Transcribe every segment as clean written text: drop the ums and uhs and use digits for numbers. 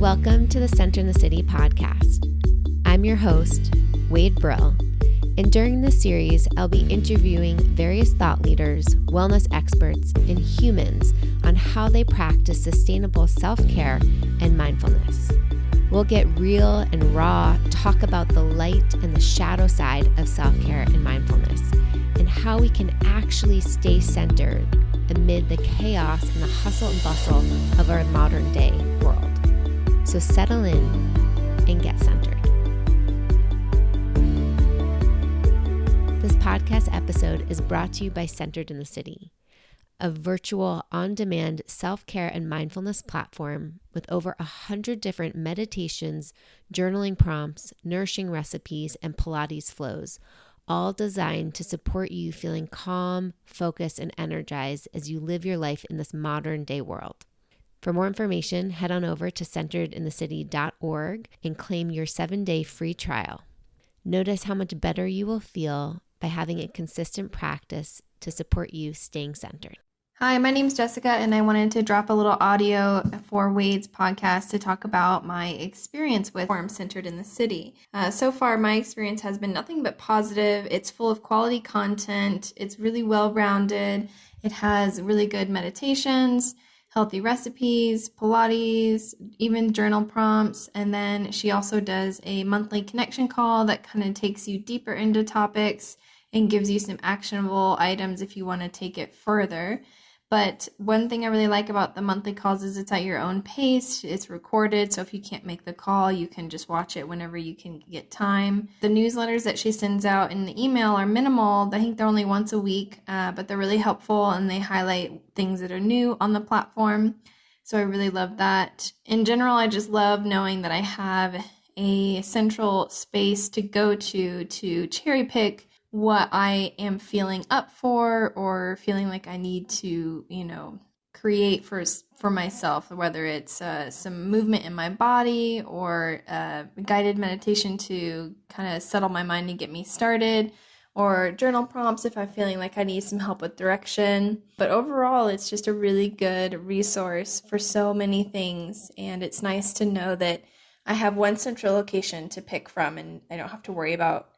Welcome to the Center in the City podcast. I'm your host, Wade Brill, and during this series, I'll be interviewing various thought leaders, wellness experts, and humans on how they practice sustainable self-care and mindfulness. We'll get real and raw, talk about the light and the shadow side of self-care and mindfulness, and how we can actually stay centered amid the chaos and the hustle and bustle of our modern day world. So settle in and get centered. This podcast episode is brought to you by Centered in the City, a virtual on-demand self-care and mindfulness platform with over 100 different meditations, journaling prompts, nourishing recipes, and Pilates flows, all designed to support you feeling calm, focused, and energized as you live your life in this modern day world. For more information, head on over to centeredinthecity.org and claim your 7-day free trial. Notice how much better you will feel by having a consistent practice to support you staying centered. Hi, my name's Jessica, and I wanted to drop a little audio for Wade's podcast to talk about my experience with Forum Centered in the City. So far, my experience has been nothing but positive. It's full of quality content. It's really well-rounded. It has really good meditations, healthy recipes, Pilates, even journal prompts. And then she also does a monthly connection call that kind of takes you deeper into topics and gives you some actionable items if you want to take it further. But one thing I really like about the monthly calls is it's at your own pace. It's recorded, so if you can't make the call, you can just watch it whenever you can get time. The newsletters that she sends out in the email are minimal. I think they're only once a week, but they're really helpful, and they highlight things that are new on the platform. So I really love that. In general, I just love knowing that I have a central space to go to cherry pick what I am feeling up for or feeling like I need to, create for myself, whether it's some movement in my body or guided meditation to kind of settle my mind and get me started, or journal prompts if I'm feeling like I need some help with direction. But overall, it's just a really good resource for so many things, and it's nice to know that I have one central location to pick from, and I don't have to worry about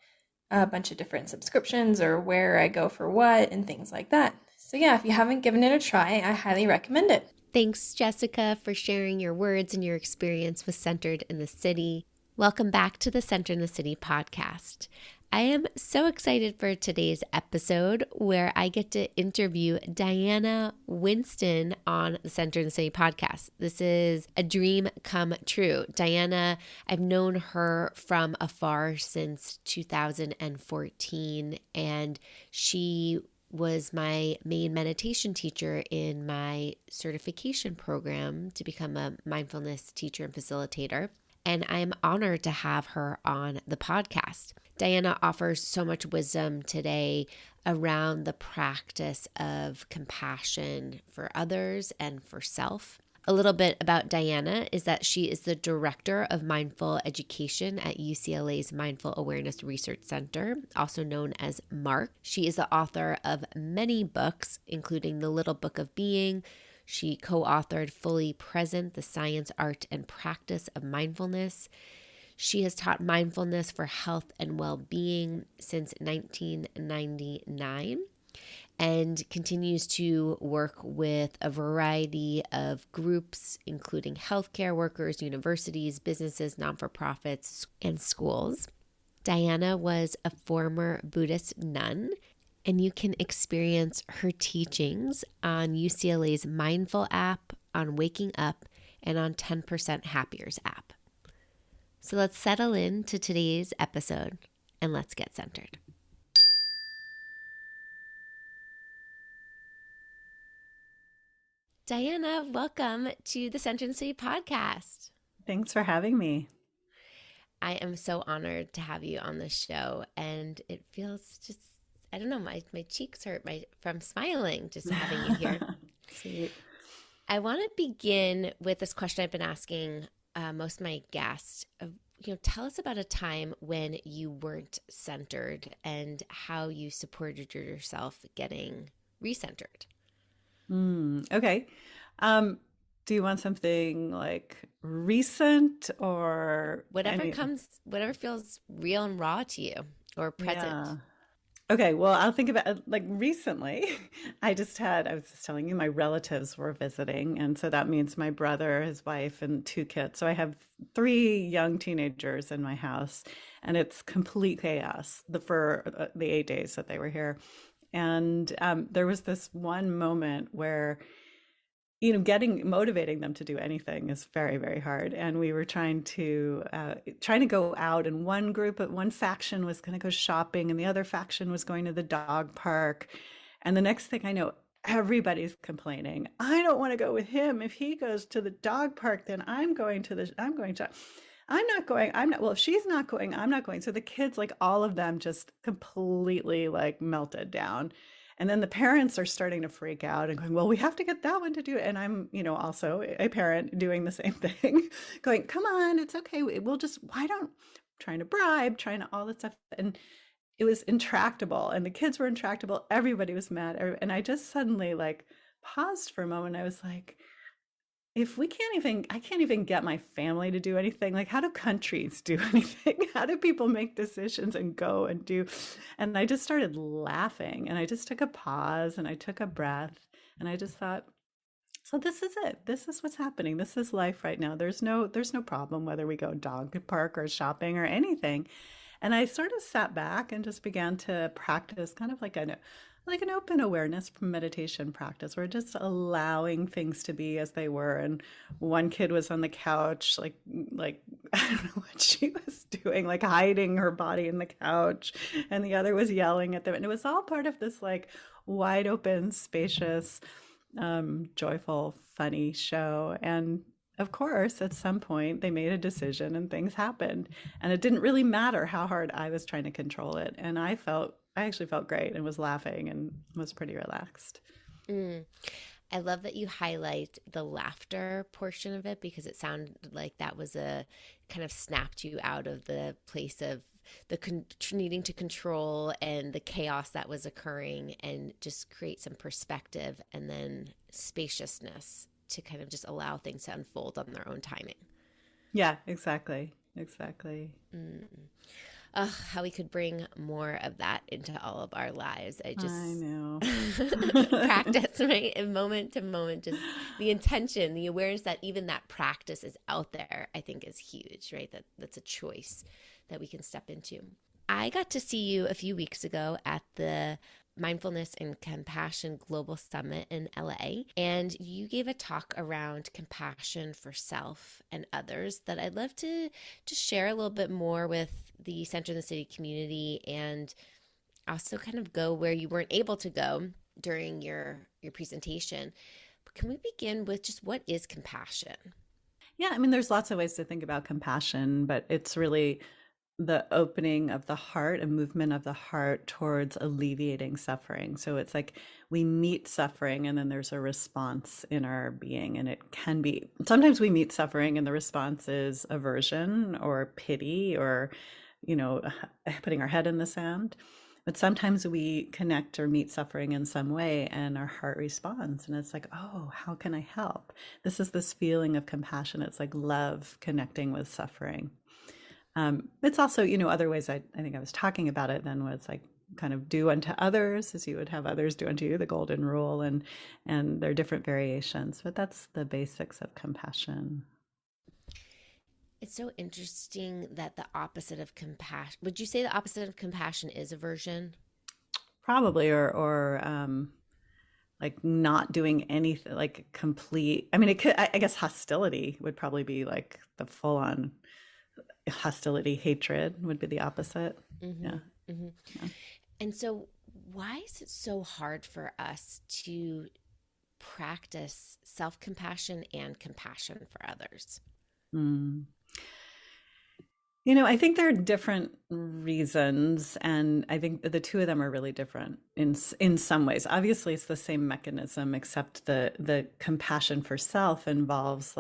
a bunch of different subscriptions or where I go for what and things like that. So yeah, if you haven't given it a try, I highly recommend it. Thanks, Jessica, for sharing your words and your experience with Centered in the City. Welcome back to the Center in the City podcast. I am so excited for today's episode where I get to interview Diana Winston on the Center in the City podcast. This is a dream come true. Diana, I've known her from afar since 2014, and she was my main meditation teacher in my certification program to become a mindfulness teacher and facilitator. And I'm honored to have her on the podcast. Diana offers so much wisdom today around the practice of compassion for others and for self. A little bit about Diana is that she is the Director of Mindful Education at UCLA's Mindful Awareness Research Center, also known as MARC. She is the author of many books, including The Little Book of Being. She co-authored Fully Present, The Science, Art, and Practice of Mindfulness. She has taught mindfulness for health and well-being since 1999 and continues to work with a variety of groups, including healthcare workers, universities, businesses, non-for-profits, and schools. Diana was a former Buddhist nun, and you can experience her teachings on UCLA's Mindful app, on Waking Up, and on 10% Happier's app. So let's settle into today's episode and let's get centered. Diana, welcome to the Center in the City podcast. Thanks for having me. I am so honored to have you on the show, and it feels just, I don't know, my cheeks hurt from smiling just having you here. Sweet. I want to begin with this question I've been asking most of my guests. Tell us about a time when you weren't centered and how you supported yourself getting recentered. Okay. Do you want something like recent or Whatever feels real and raw to you or present. Yeah. Okay, well, I'll think about like recently. I was just telling you, my relatives were visiting, and so that means my brother, his wife, and two kids. So I have three young teenagers in my house, and it's complete chaos for the 8 days that they were here. And there was this one moment where motivating them to do anything is very, very hard. And we were trying to go out, and one faction was going to go shopping, and the other faction was going to the dog park. And the next thing I know, everybody's complaining. I don't want to go with him. If he goes to the dog park, then I'm going to. I'm not going. I'm not. Well, if she's not going, I'm not going. So the kids, like all of them, just completely like melted down. And then the parents are starting to freak out and going, well, we have to get that one to do it. And I'm, also a parent doing the same thing, going, come on, it's okay. Trying to bribe, trying to all this stuff. And it was intractable. And the kids were intractable. Everybody was mad. And I just suddenly like paused for a moment. I was like, if I can't even get my family to do anything, like how do countries do anything? How do people make decisions and go and do? And I just started laughing, and I just took a pause and I took a breath, and I just thought, so this is it. This is what's happening. This is life right now. There's no problem whether we go dog park or shopping or anything. And I sort of sat back and just began to practice kind of like an open awareness meditation practice. We're just allowing things to be as they were. And one kid was on the couch, like I don't know what she was doing, like hiding her body in the couch, and the other was yelling at them. And it was all part of this like wide open, spacious, joyful, funny show. And of course, at some point, they made a decision and things happened. And it didn't really matter how hard I was trying to control it. And I actually felt great and was laughing and was pretty relaxed. I love that you highlight the laughter portion of it, because it sounded like that was a kind of snapped you out of the place of the needing to control and the chaos that was occurring, and just create some perspective and then spaciousness to kind of just allow things to unfold on their own timing. Yeah, exactly. How we could bring more of that into all of our lives. I know. Practice, right? And moment to moment, just the intention, the awareness that even that practice is out there, I think is huge, right? That's a choice that we can step into. I got to see you a few weeks ago at the Mindfulness and Compassion Global Summit in LA, and you gave a talk around compassion for self and others that I'd love to just share a little bit more with the Center in the City community, and also kind of go where you weren't able to go during your presentation. But can we begin with just what is compassion? Yeah, I mean, there's lots of ways to think about compassion, but it's really the opening of the heart, a movement of the heart towards alleviating suffering. So it's like we meet suffering and then there's a response in our being. And it can be, sometimes we meet suffering and the response is aversion or pity or, putting our head in the sand. But sometimes we connect or meet suffering in some way and our heart responds. And it's like, oh, how can I help? This is this feeling of compassion. It's like love connecting with suffering. It's also, other ways I think I was talking about it then was like kind of do unto others as you would have others do unto you, the golden rule, and there are different variations, but that's the basics of compassion. It's so interesting that the opposite of compassion, would you say the opposite of compassion is aversion? Probably, or like not doing anything, like complete, I mean, it could, I guess hostility would probably be like the full on hostility, hatred would be the opposite. Mm-hmm. Yeah. Mm-hmm. Yeah. And so why is it so hard for us to practice self-compassion and compassion for others? I think there are different reasons, and I think the two of them are really different in some ways. Obviously, it's the same mechanism, except the compassion for self involves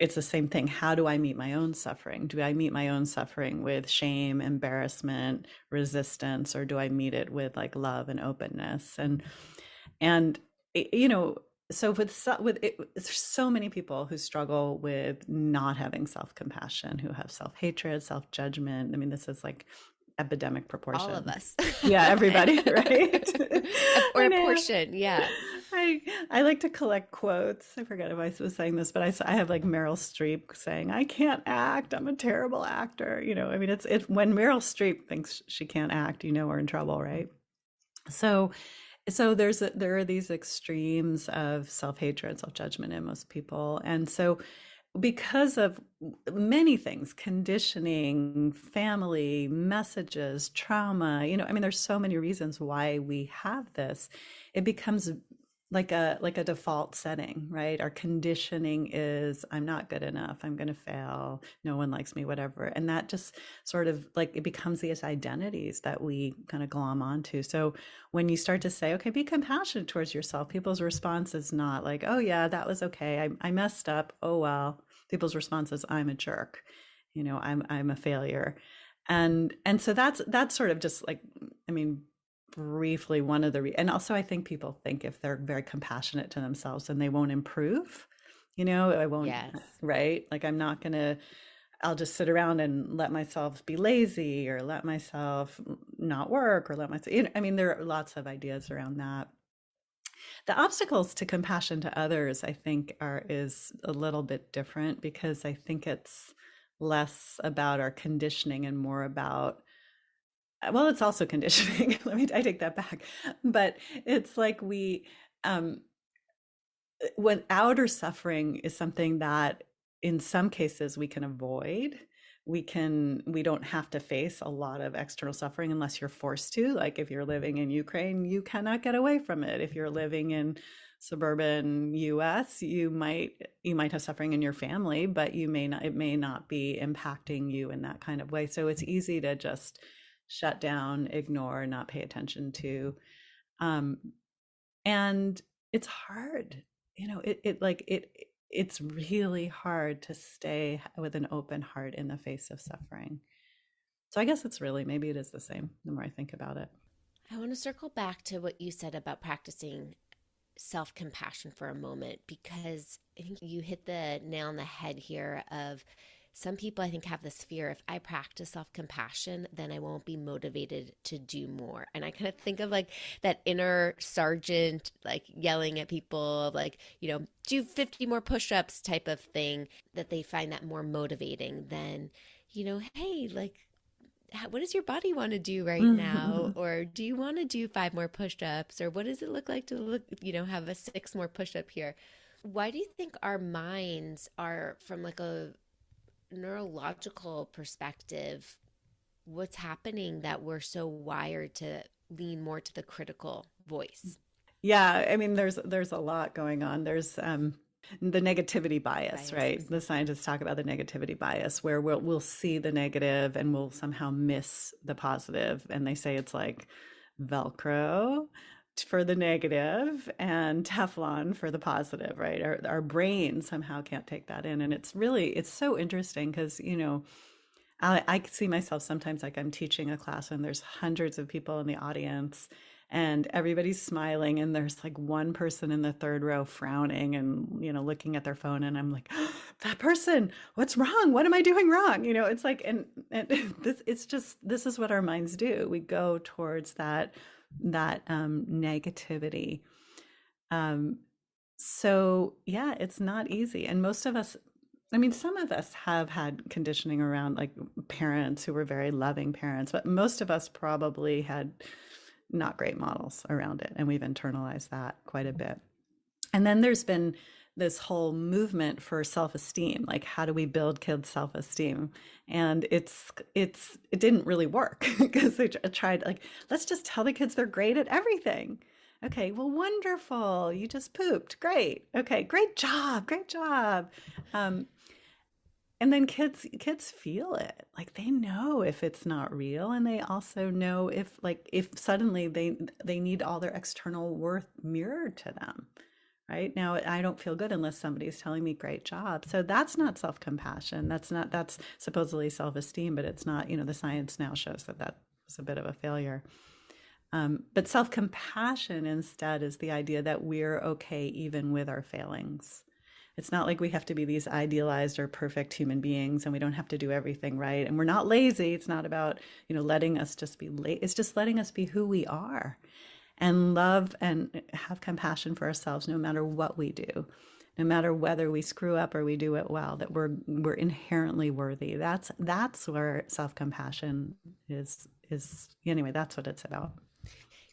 it's the same thing. How do I meet my own suffering? Do I meet my own suffering with shame, embarrassment, resistance, or do I meet it with like love and openness? And so with it, there's so many people who struggle with not having self-compassion, who have self-hatred, self-judgment. I mean, this is like epidemic All of proportion. us. Yeah, everybody, right? Or I a know. portion, yeah. I like to collect quotes. I forget if I was saying this, but I have like Meryl Streep saying, "I can't act. I'm a terrible actor." You know, I mean, it's when Meryl Streep thinks she can't act, you know, we're in trouble, right? So there are these extremes of self-hatred, self-judgment in most people. And so because of many things, conditioning, family, messages, trauma, you know, I mean, there's so many reasons why we have this. It becomes like a default setting, right? Our conditioning is I'm not good enough, I'm going to fail, no one likes me, whatever. And that just sort of like it becomes these identities that we kind of glom onto. So when you start to say, okay, be compassionate towards yourself, people's response is not like, oh yeah, that was okay, I messed up, oh well. People's response is I'm a jerk, you know, I'm a failure. And so that's sort of just like, I mean, briefly one of the and also I think people think if they're very compassionate to themselves then they won't improve, you know, I won't, Yes. right, like I'm not gonna, I'll just sit around and let myself be lazy or let myself not work or let myself, you know, I mean there are lots of ideas around that. The obstacles to compassion to others I think is a little bit different because I think it's less about our conditioning and more about, well, it's also conditioning. I take that back. But it's like um, when outer suffering is something that in some cases we can avoid. We don't have to face a lot of external suffering unless you're forced to. Like if you're living in Ukraine, you cannot get away from it. If you're living in suburban US, you might have suffering in your family, but it may not be impacting you in that kind of way. So it's easy to just shut down, ignore, not pay attention to. Um, and it's hard, you know, it's really hard to stay with an open heart in the face of suffering. So I guess it's really, maybe it is the same the more I think about it. I want to circle back to what you said about practicing self compassion for a moment, because I think you hit the nail on the head here of some people I think have this fear, if I practice self compassion, then I won't be motivated to do more. And I kind of think of like that inner sergeant, like yelling at people, like, you know, do 50 more push ups type of thing, that they find that more motivating than, you know, hey, like, what does your body want to do right now? Or do you want to do 5 more push-ups? Or what does it look like to look, you know, have a 6 more push-up here? Why do you think our minds are, from like a neurological perspective, what's happening that we're so wired to lean more to the critical voice? Yeah, I mean, there's a lot going on. There's the negativity bias, right? The scientists talk about the negativity bias, where we'll see the negative and we'll somehow miss the positive. And they say it's like Velcro for the negative and Teflon for the positive, right? Our brain somehow can't take that in. And it's so interesting because, you know, I see myself sometimes like I'm teaching a class and there's hundreds of people in the audience and everybody's smiling and there's like one person in the third row frowning and, you know, looking at their phone, and I'm like, oh, that person, what's wrong? What am I doing wrong? You know, it's like, and this is what our minds do. We go towards that negativity. So yeah, it's not easy. And most of us, I mean, some of us have had conditioning around like parents who were very loving parents, but most of us probably had not great models around it. And we've internalized that quite a bit. And then there's been this whole movement for self-esteem, like how do we build kids' self-esteem? And it didn't really work because they tried like, let's just tell the kids they're great at everything. Okay, well, wonderful. You just pooped. Great. Okay, great job. Great job. And then kids feel it. Like they know if it's not real, and they also know if suddenly they need all their external worth mirrored to them. Right now, I don't feel good unless somebody's telling me great job. So that's not self-compassion. That's supposedly self-esteem, but it's not, you know, the science now shows that that was a bit of a failure. But self-compassion instead is the idea that we're okay even with our failings. It's not like we have to be these idealized or perfect human beings and we don't have to do everything right. And we're not lazy. It's not about, letting us just be late. It's just letting us be who we are and love and have compassion for ourselves no matter what we do, no matter whether we screw up or we do it well, that we're inherently worthy. That's where self-compassion is anyway, that's what it's about.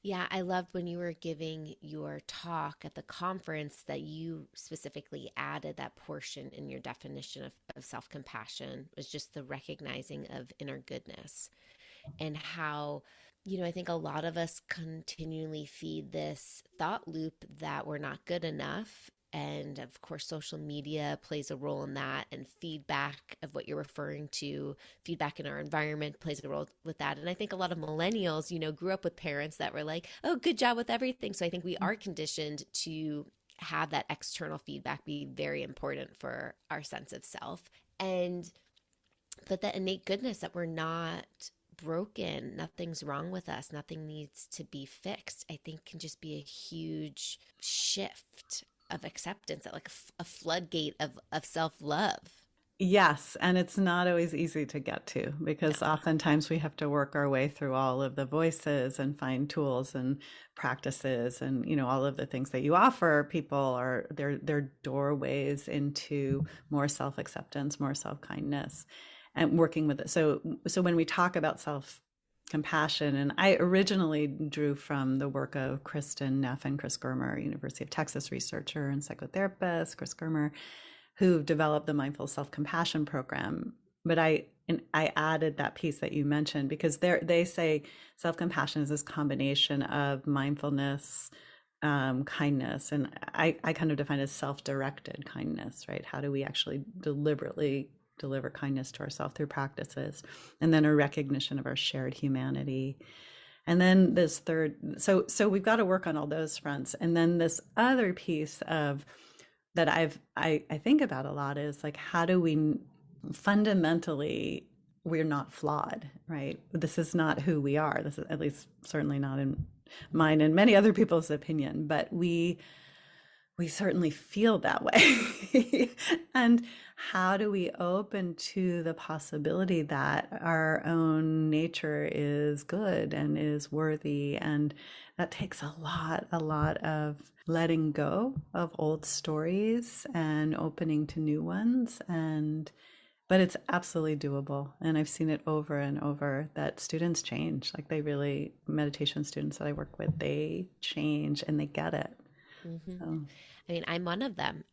Yeah, I loved when you were giving your talk at the conference that you specifically added that portion in your definition of self compassion was just the recognizing of inner goodness and how, I think a lot of us continually feed this thought loop that we're not good enough. And of course, social media plays a role in that, and feedback of what you're referring to, feedback in our environment plays a role with that. And I think a lot of millennials, grew up with parents that were like, oh, good job with everything. So I think we are conditioned to have that external feedback be very important for our sense of self. But that innate goodness that we're not broken, nothing's wrong with us, nothing needs to be fixed, I think can just be a huge shift of acceptance, like a floodgate of self-love. Yes, and it's not always easy to get to because No. oftentimes we have to work our way through all of the voices and find tools and practices and all of the things that you offer people are their doorways into more self-acceptance, more self-kindness and working with it. So when we talk about self-compassion, and I originally drew from the work of Kristen Neff and Chris Germer, University of Texas researcher and psychotherapist, Chris Germer, who developed the mindful self-compassion program. But I added that piece that you mentioned because they say self-compassion is this combination of mindfulness, kindness, and I kind of define it as self-directed kindness, right? How do we actually deliberately deliver kindness to ourselves through practices, and then a recognition of our shared humanity. And then this third, so we've got to work on all those fronts. And then this other piece of that I think about a lot is like, how do we fundamentally, we're not flawed, right? This is not who we are. This is at least certainly not in mine and many other people's opinion, but we certainly feel that way. And how do we open to the possibility that our own nature is good and is worthy? And that takes a lot of letting go of old stories and opening to new ones. But it's absolutely doable. And I've seen it over and over that students change. Like meditation students that I work with, they change and they get it. Mm-hmm. So. I mean, I'm one of them.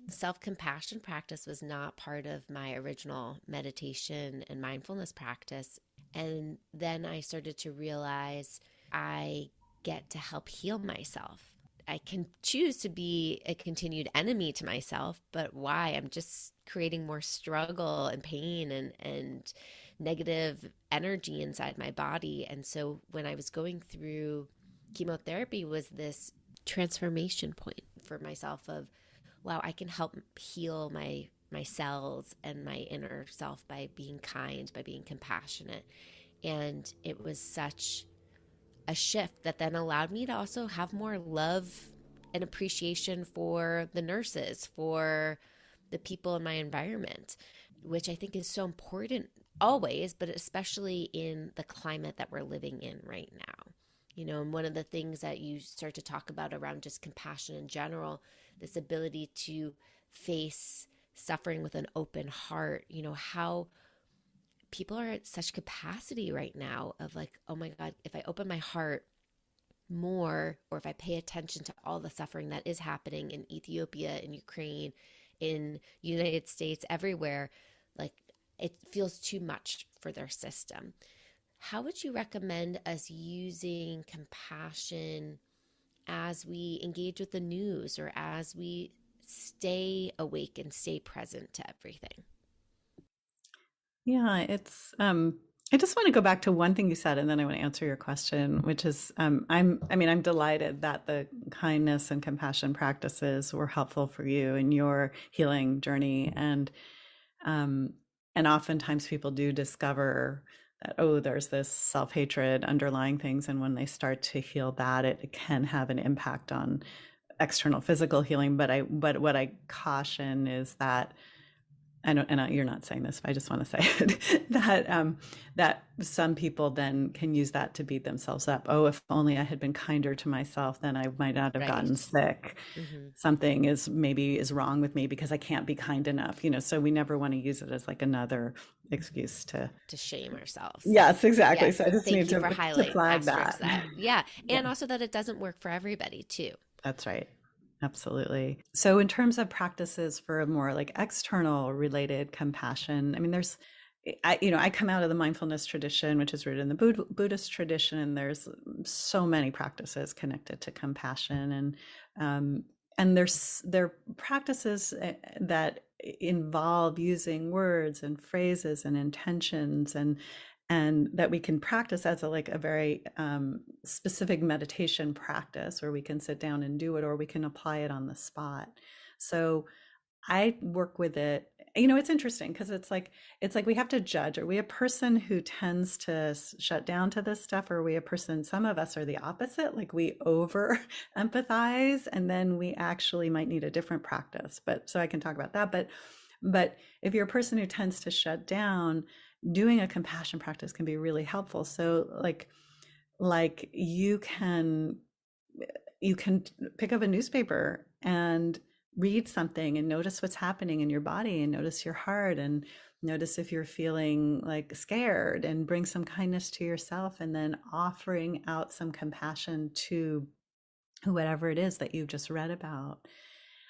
Self-compassion practice was not part of my original meditation and mindfulness practice. And then I started to realize I get to help heal myself. I can choose to be a continued enemy to myself, but why? I'm just creating more struggle and pain and negative energy inside my body. And so when I was going through chemotherapy was this transformation point for myself of, wow, I can help heal my cells and my inner self by being kind, by being compassionate. And it was such a shift that then allowed me to also have more love and appreciation for the nurses, for the people in my environment, which I think is so important always, but especially in the climate that we're living in right now. And one of the things that you start to talk about around just compassion in general, this ability to face suffering with an open heart, how people are at such capacity right now of like, oh my God, if I open my heart more, or if I pay attention to all the suffering that is happening in Ethiopia, in Ukraine, in United States, everywhere, like it feels too much for their system. How would you recommend us using compassion as we engage with the news or as we stay awake and stay present to everything? Yeah, it's I just want to go back to one thing you said and then I want to answer your question, which is I'm delighted that the kindness and compassion practices were helpful for you in your healing journey, and oftentimes people do discover that, oh, there's this self-hatred underlying things. And when they start to heal that, it can have an impact on external physical healing. But what I caution is that, you're not saying this, but I just want to say it, that some people then can use that to beat themselves up. Oh, if only I had been kinder to myself, then I might not have gotten sick. Something is wrong with me because I can't be kind enough. So we never want to use it as like another excuse to shame ourselves. Yes, exactly. Yes. So I just Thank need you to for highlighting flag that. Yeah. And also that it doesn't work for everybody too. That's right. Absolutely. So in terms of practices for a more like external related compassion, I mean, I come out of the mindfulness tradition, which is rooted in the Buddhist tradition, and there's so many practices connected to compassion, and there are practices that involve using words and phrases and intentions and that we can practice as a very specific meditation practice, where we can sit down and do it, or we can apply it on the spot. So I work with it. It's interesting because it's like we have to judge. Are we a person who tends to shut down to this stuff, or are we a person? Some of us are the opposite, like we over empathize, and then we actually might need a different practice. But so I can talk about that. But if you're a person who tends to shut down, doing a compassion practice can be really helpful. So like you can pick up a newspaper and read something and notice what's happening in your body, and notice your heart, and notice if you're feeling like scared, and bring some kindness to yourself, and then offering out some compassion to whatever it is that you've just read about.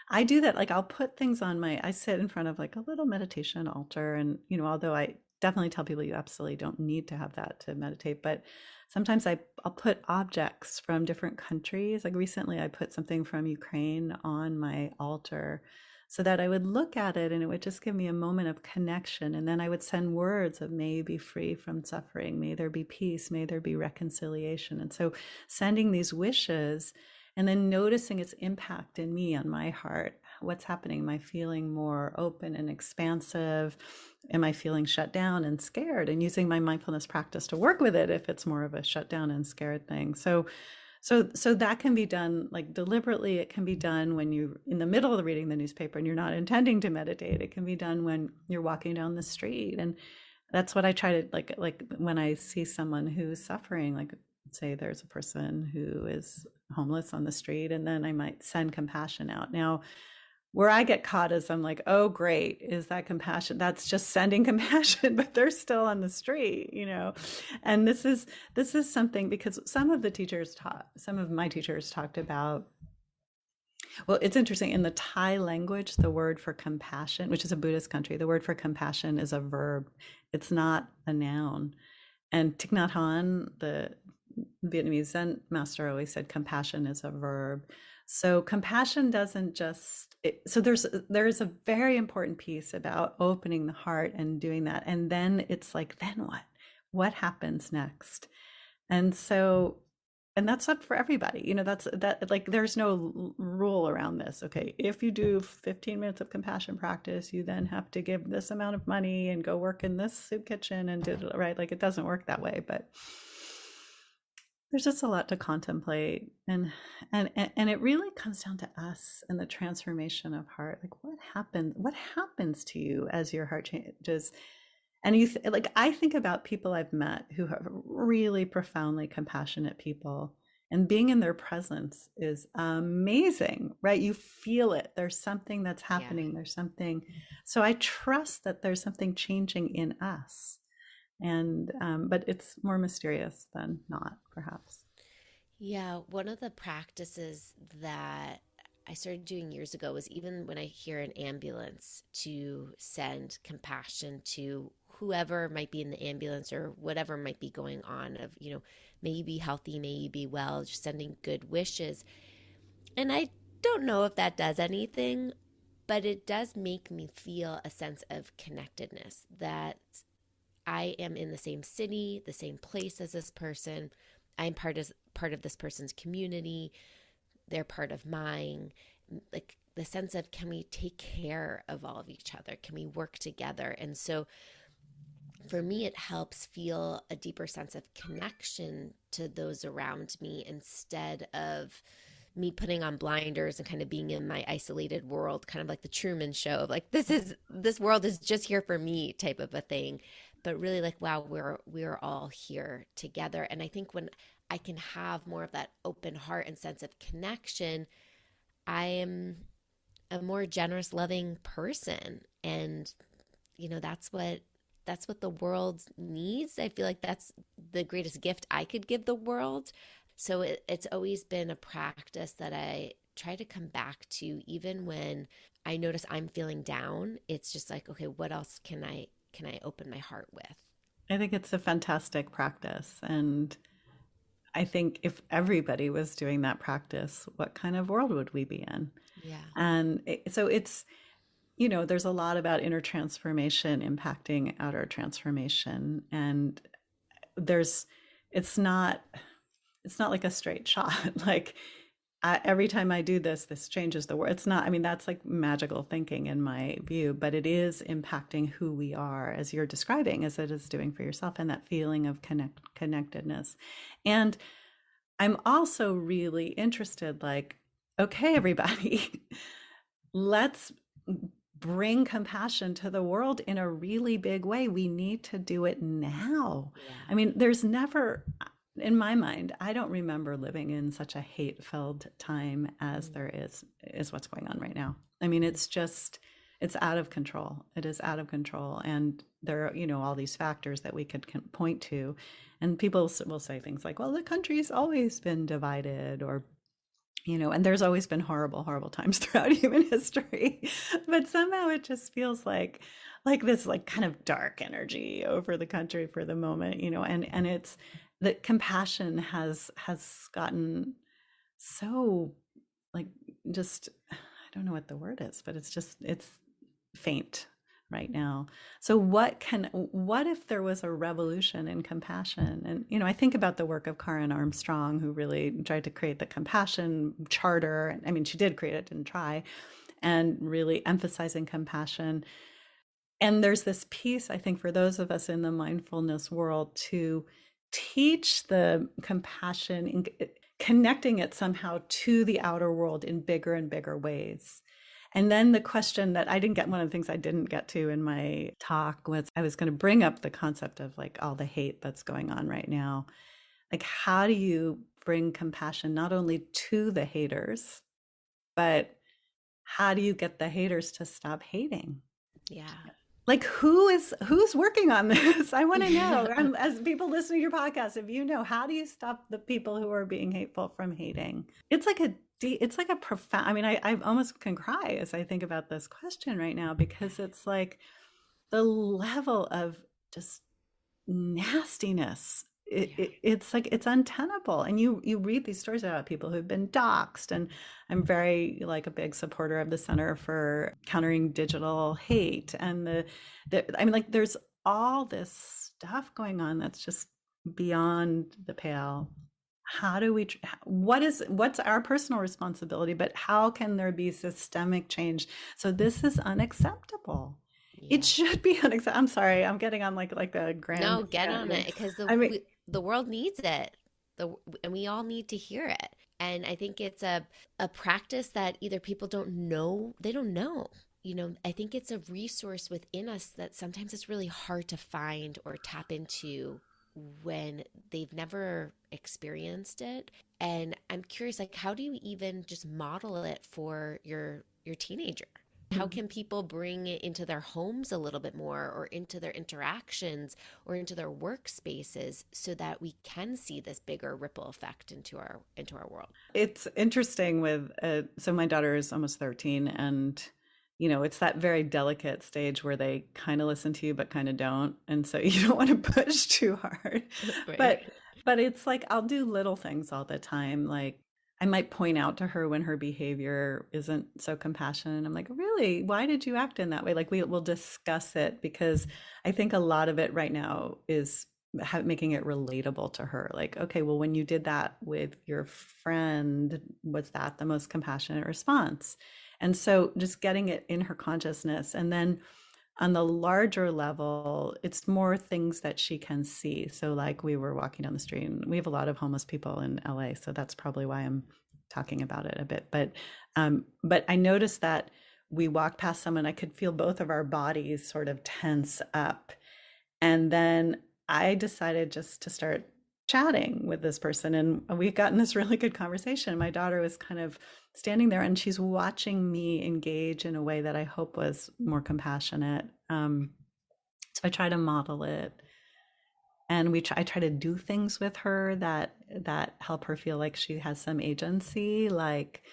I do that. Like I'll put things I sit in front of like a little meditation altar, and although I definitely tell people you absolutely don't need to have that to meditate, but sometimes I'll put objects from different countries. Like recently I put something from Ukraine on my altar so that I would look at it and it would just give me a moment of connection. And then I would send words of, may you be free from suffering, may there be peace, may there be reconciliation. And so sending these wishes and then noticing its impact in me, on my heart. What's happening? Am I feeling more open and expansive? Am I feeling shut down and scared? And using my mindfulness practice to work with it if it's more of a shut down and scared thing. So that can be done like deliberately. It can be done when you're in the middle of reading the newspaper and you're not intending to meditate. It can be done when you're walking down the street. And that's what I try to like when I see someone who's suffering, like say there's a person who is homeless on the street, and then I might send compassion out. Now, where I get caught is I'm like, oh, great. Is that compassion? That's just sending compassion, but they're still on the street, And this is something, because some of my teachers talked about, well, it's interesting. In the Thai language, the word for compassion, which is a Buddhist country, the word for compassion is a verb. It's not a noun. And Thich Nhat Hanh, the Vietnamese Zen master, always said compassion is a verb. So compassion doesn't just, so there's a very important piece about opening the heart and doing that. And then it's like, then what? What happens next? And so, and that's up for everybody. That like, there's no rule around this. Okay, if you do 15 minutes of compassion practice, you then have to give this amount of money and go work in this soup kitchen and right? Like it doesn't work that way, but there's just a lot to contemplate, and it really comes down to us and the transformation of heart. Like what happens to you as your heart changes? And I think about people I've met who are really profoundly compassionate people, and being in their presence is amazing, right? You feel it. There's something that's happening. Yeah. There's something. So I trust that there's something changing in us. And but it's more mysterious than not, perhaps. Yeah, one of the practices that I started doing years ago was, even when I hear an ambulance, to send compassion to whoever might be in the ambulance or whatever might be going on, of, may you be healthy, may you be well, just sending good wishes. And I don't know if that does anything, but it does make me feel a sense of connectedness, that I am in the same city, the same place as this person. I'm part of this person's community. They're part of mine. Like the sense of, can we take care of all of each other? Can we work together? And so for me, it helps feel a deeper sense of connection to those around me instead of me putting on blinders and kind of being in my isolated world, kind of like the Truman Show of like, this world is just here for me type of a thing. But really like, wow, we're all here together. And I think when I can have more of that open heart and sense of connection, I am a more generous, loving person. And that's what the world needs. I feel like that's the greatest gift I could give the world. So it's always been a practice that I try to come back to, even when I notice I'm feeling down. It's just like, okay, what else can I open my heart with? I think it's a fantastic practice. And I think if everybody was doing that practice, what kind of world would we be in? Yeah. And so it's, there's a lot about inner transformation impacting outer transformation. And there's, it's not like a straight shot. Like every time I do this changes the world. It's not, I mean, that's like magical thinking in my view, but it is impacting who we are, as you're describing, as it is doing for yourself, and that feeling of connectedness. And I'm also really interested, like, okay, everybody, let's bring compassion to the world in a really big way. We need to do it now. Yeah. I mean, there's never, in my mind, I don't remember living in such a hate-filled time as there is what's going on right now. I mean, it's out of control. It is out of control. And there are, all these factors that we could point to. And people will say things like, well, the country's always been divided, or and there's always been horrible, horrible times throughout human history. But somehow it just feels like this like kind of dark energy over the country for the moment, and it's that compassion has gotten so like, just, I don't know what the word is, but it's faint right now. So what if there was a revolution in compassion? And I think about the work of Karen Armstrong, who really tried to create the compassion charter. I mean, she did create it, didn't try, and really emphasizing compassion. And there's this piece, I think, for those of us in the mindfulness world, to teach the compassion, connecting it somehow to the outer world in bigger and bigger ways. And then the question that one of the things I didn't get to in my talk was, I was going to bring up the concept of like all the hate that's going on right now. Like, how do you bring compassion not only to the haters, but how do you get the haters to stop hating? Yeah. Like, who's working on this? I want to know. As people listening to your podcast, if you know, how do you stop the people who are being hateful from hating? It's like a profound, I mean, I almost can cry as I think about this question right now, because it's like the level of just nastiness. It's like, it's untenable. And you read these stories about people who've been doxxed, and I'm very like a big supporter of the Center for Countering Digital Hate. And I mean, like, there's all this stuff going on that's just beyond the pale. How do we, what's our personal responsibility, but how can there be systemic change? So this is unacceptable. Yeah. It should be unacceptable. I'm sorry, I'm getting on like a grand. No, get on it, because the world needs it. And we all need to hear it. And I think it's a practice that either people don't know, they don't know. I think it's a resource within us that sometimes it's really hard to find or tap into when they've never experienced it. And I'm curious, like, how do you even just model it for your teenager? How can people bring it into their homes a little bit more, or into their interactions, or into their workspaces, so that we can see this bigger ripple effect into our world? It's interesting with so my daughter is almost 13, and it's that very delicate stage where they kind of listen to you but kind of don't, and so you don't want to push too hard. Right. But it's like, I'll do little things all the time, like I might point out to her when her behavior isn't so compassionate. I'm like, really? Why did you act in that way? Like, we'll discuss it, because I think a lot of it right now is making it relatable to her. Like, okay, well, when you did that with your friend, was that the most compassionate response? And so just getting it in her consciousness. And then On the larger level, it's more things that she can see. So like we were walking down the street, and we have a lot of homeless people in LA, so that's probably why I'm talking about it a bit. But I noticed that we walked past someone, I could feel both of our bodies sort of tense up. And then I decided just to start chatting with this person. And we got in this really good conversation. My daughter was kind of standing there and she's watching me engage in a way that I hope was more compassionate. So I try to model it. And I try to do things with her that help her feel like she has some agency. Like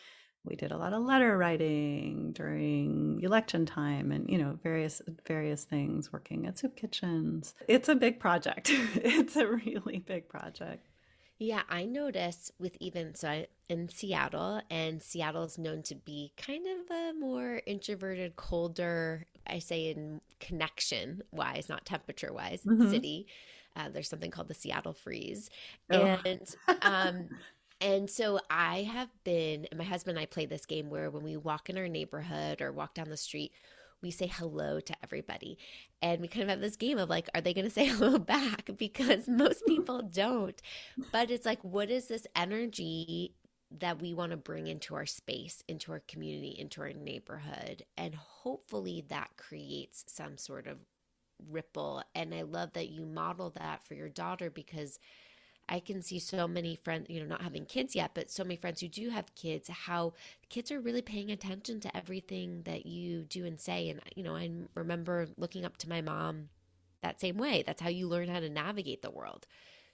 we did a lot of letter writing during election time, and various things, working at soup kitchens. It's a big project. It's a really big project. Yeah, I notice with even so I in Seattle, and Seattle is known to be kind of a more introverted, colder, I say in connection wise, not temperature wise, Hmm. city. There's something called the Seattle freeze. Oh. And um and so I have been, and my husband and I play this game where when we walk in our neighborhood or walk down the street, we say hello to everybody. And we kind of have this game of like, are they going to say hello back? Because most people don't. But it's like, what is this energy that we want to bring into our space, into our community, into our neighborhood? And hopefully that creates some sort of ripple. And I love that you model that for your daughter, because I can see so many friends, not having kids yet, but so many friends who do have kids, how kids are really paying attention to everything that you do and say. And, I remember looking up to my mom that same way. That's how you learn how to navigate the world.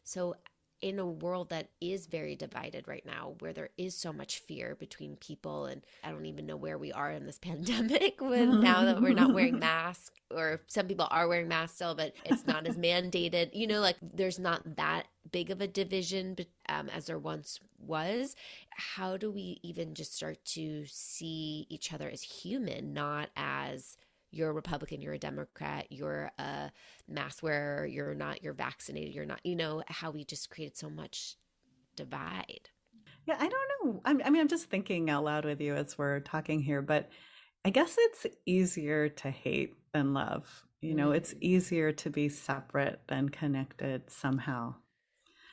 So, in a world that is very divided right now, where there is so much fear between people, and I don't even know where we are in this pandemic with now that we're not wearing masks, or some people are wearing masks still, but it's not as mandated. Like there's not that big of a division as there once was. How do we even just start to see each other as human, not as you're a Republican, you're a Democrat, you're a mask wearer, you're not, you're vaccinated, you're not, how we just created so much divide. Yeah, I don't know. I'm just thinking out loud with you as we're talking here, but I guess it's easier to hate than love. It's Mm. easier to be separate than connected somehow.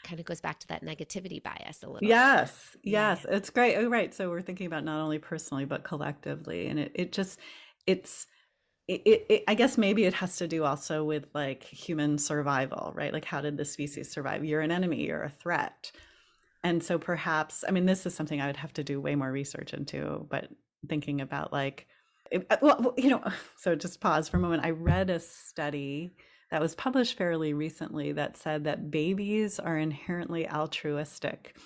Kind of goes back to that negativity bias a little bit. Yes, Yeah. yes, it's great. Oh, right. So we're thinking about not only personally but collectively, and it's I guess maybe it has to do also with like human survival, right? Like how did the species survive? You're an enemy, you're a threat. And so perhaps, I mean, this is something I would have to do way more research into, but thinking about like, so just pause for a moment. I read a study that was published fairly recently that said that babies are inherently altruistic.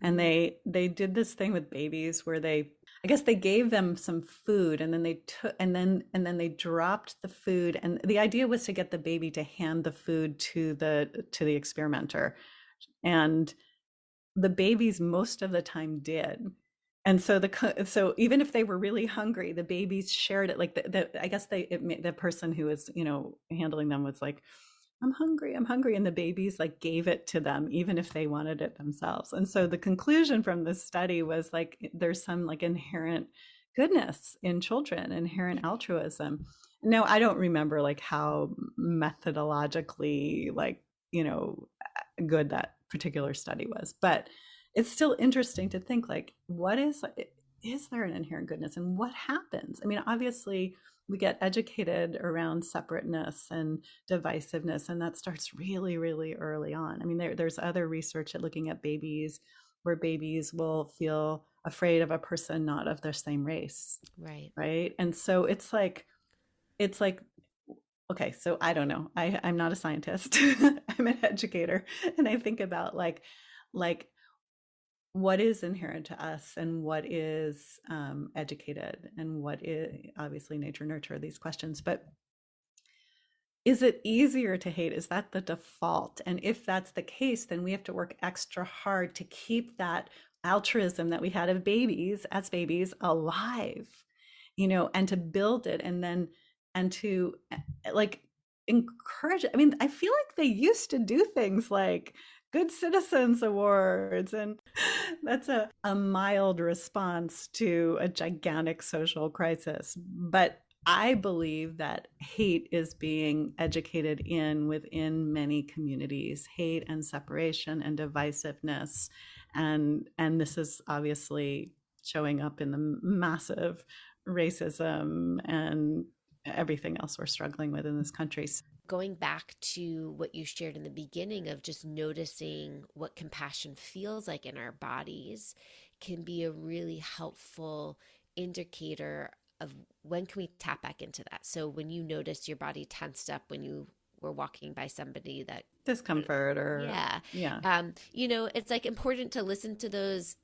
And Mm. they did this thing with babies where I guess they gave them some food, and then they took and then they dropped the food, and the idea was to get the baby to hand the food to the experimenter. And the babies most of the time did. And so so even if they were really hungry, the babies shared it. Like I guess the person who was handling them was like, I'm hungry, and the babies like gave it to them even if they wanted it themselves. And so the conclusion from this study was like there's some like inherent goodness in children, inherent altruism. No, I don't remember like how methodologically like good that particular study was, but it's still interesting to think like is there an inherent goodness, and what happens? I mean, obviously we get educated around separateness and divisiveness, and that starts really really early on. I mean, there's other research at looking at babies where babies will feel afraid of a person not of their same race, Right. right? And so it's like okay, so I don't know. I'm not a scientist. I'm an educator, and I think about like what is inherent to us, and what is educated, and what is obviously nature nurture, these questions. But is it easier to hate? Is that the default? And if that's the case, then we have to work extra hard to keep that altruism that we had of babies as babies alive, and to build it, and to like encourage it. I mean, I feel like they used to do things like good citizens awards, and that's a mild response to a gigantic social crisis. But I believe that hate is being educated within many communities, hate and separation and divisiveness. And this is obviously showing up in the massive racism and everything else we're struggling with in this country. Going back to what you shared in the beginning of just noticing what compassion feels like in our bodies can be a really helpful indicator of when can we tap back into that. So when you notice your body tensed up when you were walking by somebody, that discomfort or it's like important to listen to those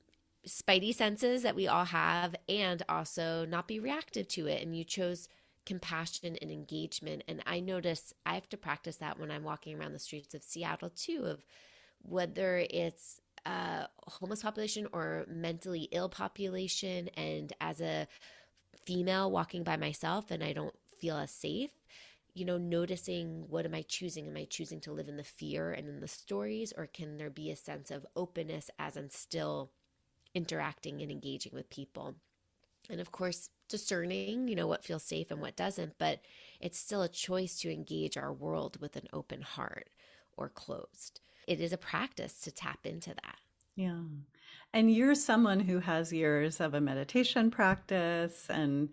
spidey senses that we all have and also not be reactive to it. And you chose compassion and engagement. And I notice I have to practice that when I'm walking around the streets of Seattle too, of whether it's a homeless population or mentally ill population. And as a female walking by myself and I don't feel as safe, noticing what am I choosing? Am I choosing to live in the fear and in the stories, or can there be a sense of openness as I'm still interacting and engaging with people? And of course, discerning, what feels safe and what doesn't, but it's still a choice to engage our world with an open heart or closed. It is a practice to tap into that. Yeah. And you're someone who has years of a meditation practice. And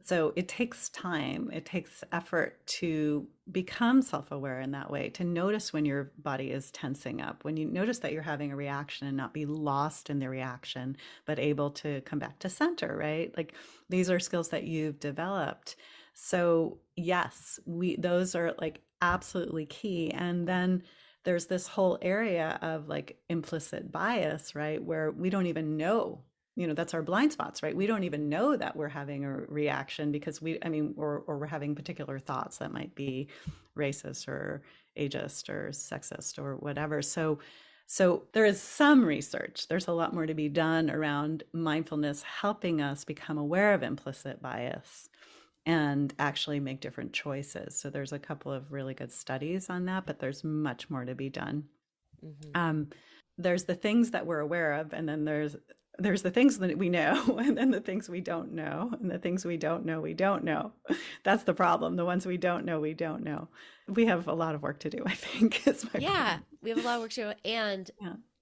so it takes time, it takes effort to become self-aware in that way, to notice when your body is tensing up, when you notice that you're having a reaction and not be lost in the reaction, but able to come back to center, right? Like these are skills that you've developed. So yes, those are like absolutely key. And then there's this whole area of like implicit bias, right? Where we don't even know, that's our blind spots, right? We don't even know that we're having a reaction because or we're having particular thoughts that might be racist or ageist or sexist or whatever. So there is some research. There's a lot more to be done around mindfulness, helping us become aware of implicit bias and actually make different choices. So there's a couple of really good studies on that, but there's much more to be done. Mm-hmm. There's the things that we're aware of, and then there's the things that we know, and then the things we don't know, and the things we don't know, we don't know. That's the problem. The ones we don't know, we don't know. We have a lot of work to do, I think. We have a lot of work to do, and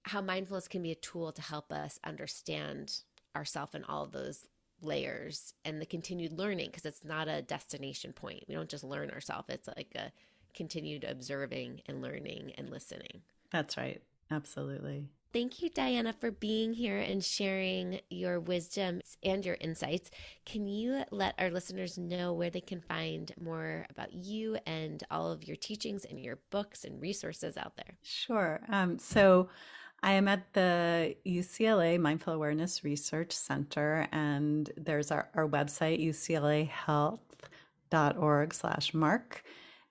how mindfulness can be a tool to help us understand ourselves and all of those layers and the continued learning, because it's not a destination point. We don't just learn ourselves. It's like a continued observing and learning and listening. That's right. Absolutely. Thank you, Diana, for being here and sharing your wisdom and your insights. Can you let our listeners know where they can find more about you and all of your teachings and your books and resources out there? Sure. So I am at the UCLA Mindful Awareness Research Center, and there's our website, uclahealth.org/mark.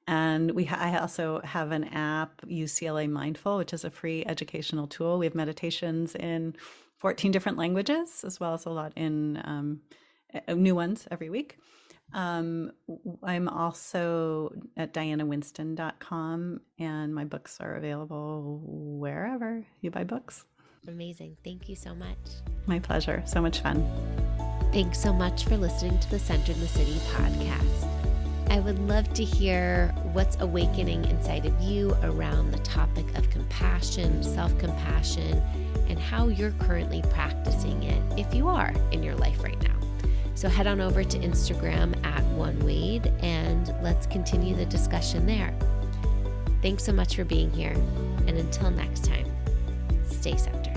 And I also have an app, UCLA Mindful, which is a free educational tool. We have meditations in 14 different languages, as well as a lot in new ones every week. I'm also at dianawinston.com, and my books are available wherever you buy books. Amazing. Thank you so much. My pleasure. So much fun. Thanks so much for listening to the Center in the City podcast. I would love to hear what's awakening inside of you around the topic of compassion, self-compassion, and how you're currently practicing it, if you are in your life right now. So head on over to Instagram at OneWade and let's continue the discussion there. Thanks so much for being here. And until next time, stay centered.